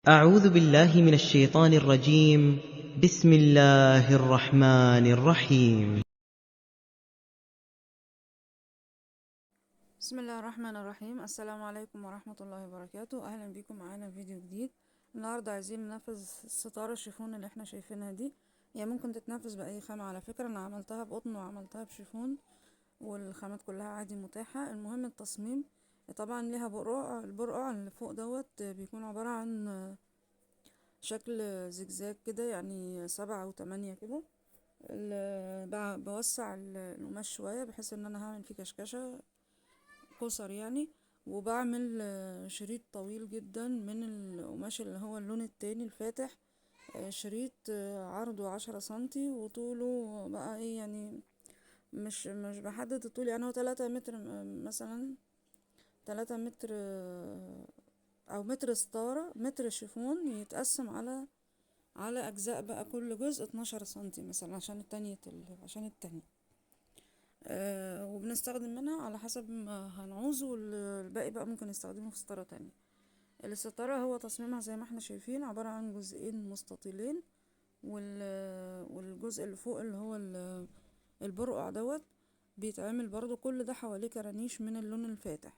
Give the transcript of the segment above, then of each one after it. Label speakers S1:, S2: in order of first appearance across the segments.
S1: أعوذ بالله من الشيطان الرجيم. بسم الله الرحمن الرحيم.
S2: بسم الله الرحمن الرحيم. السلام عليكم ورحمة الله وبركاته. أهلا بكم معانا في فيديو جديد. النهاردة عايزين ننفذ ستارة الشيفون اللي احنا شايفينها دي. هي ممكن تتنفذ بأي خامة على فكرة. أنا عملتها بقطن وعملتها بشيفون والخامات كلها عادي متاحة. المهم التصميم. طبعا ليها برقع، البرقع اللي فوق دوت بيكون عبارة عن شكل زجزاج كده، يعني 7 أو 8 كده. بوسع القماش شوية بحيث ان انا هعمل فيه كشكشة قصر يعني. وبعمل شريط طويل جدا من القماش اللي هو اللون التاني الفاتح. شريط عرضه 10 سنتي وطوله بقى ايه يعني. مش بحدد الطول، يعني هو 3 متر مثلا. 3 متر او متر ستارة، متر شيفون يتقسم على اجزاء بقى، كل جزء 12 سنتي مثلا عشان التانية. وبنستخدم منها على حسب ما هنعوزه، والباقي بقى ممكن نستخدمه في ستارة تانية. الستارة هو تصميمها زي ما احنا شايفين عبارة عن جزئين مستطيلين، والجزء اللي فوق اللي هو البرقع دوت بيتعمل برضو كل ده حواليه كرانيش من اللون الفاتح.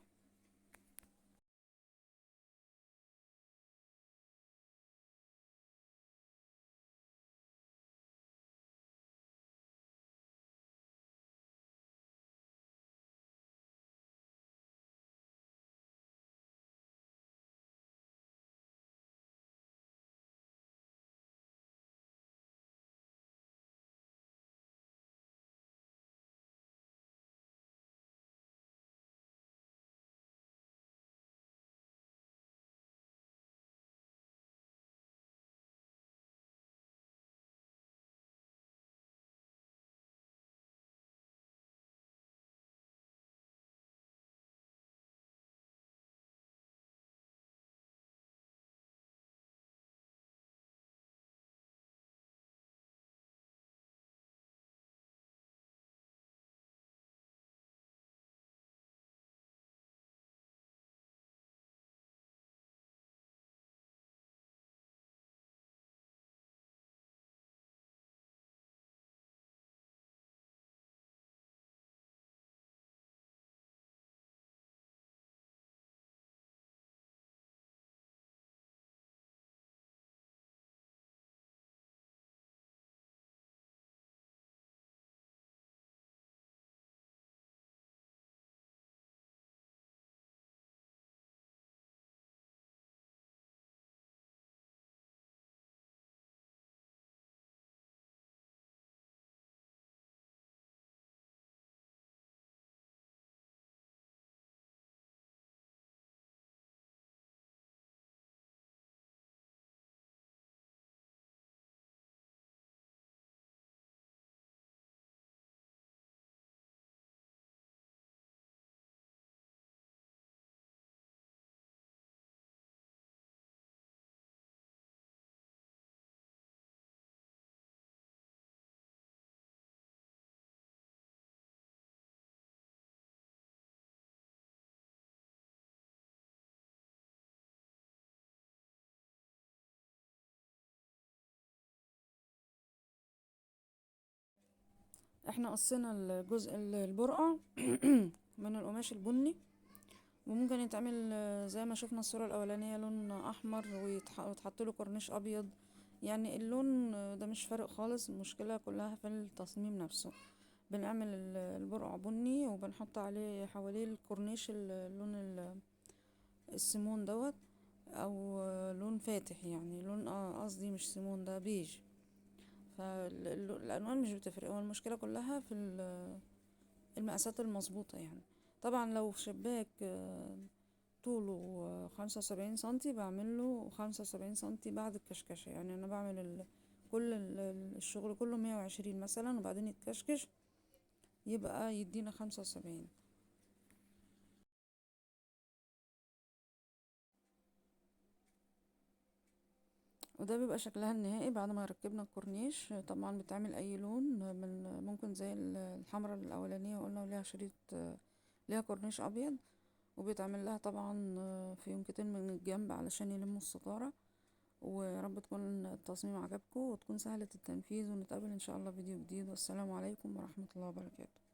S2: احنا قصينا الجزء البرقع من القماش البني، وممكن يتعمل زي ما شفنا الصورة الأولانية لون أحمر ويتحط له كورنيش أبيض. يعني اللون ده مش فارق خالص، المشكلة كلها في التصميم نفسه. بنعمل البرقع بني وبنحط عليه حواليه الكورنيش اللون السيمون دوت، أو لون فاتح، يعني لون قصدي مش سيمون، ده بيج. فالألوان مش بتفرق، هو المشكلة كلها في المقاسات المظبوطة يعني. طبعا لو شباك طوله 75 سنتي بعمله 75 سنتي بعد الكشكشة. يعني أنا بعمل كل الشغل كله 120 مثلا، وبعدين يتكشكش يبقى يدينا 75. وده بيبقى شكلها النهائي بعد ما ركبنا الكورنيش. طبعا بتعمل أي لون، من ممكن زي الحمرا الأولانية قلنا، وليها شريط ليها كورنيش أبيض، وبيتعمل لها طبعا فيونكتين من الجنب علشان يلموا الستارة. ويا رب تكون التصميم عجبكم وتكون سهلة التنفيذ، ونتقابل ان شاء الله فيديو جديد، والسلام عليكم ورحمة الله وبركاته.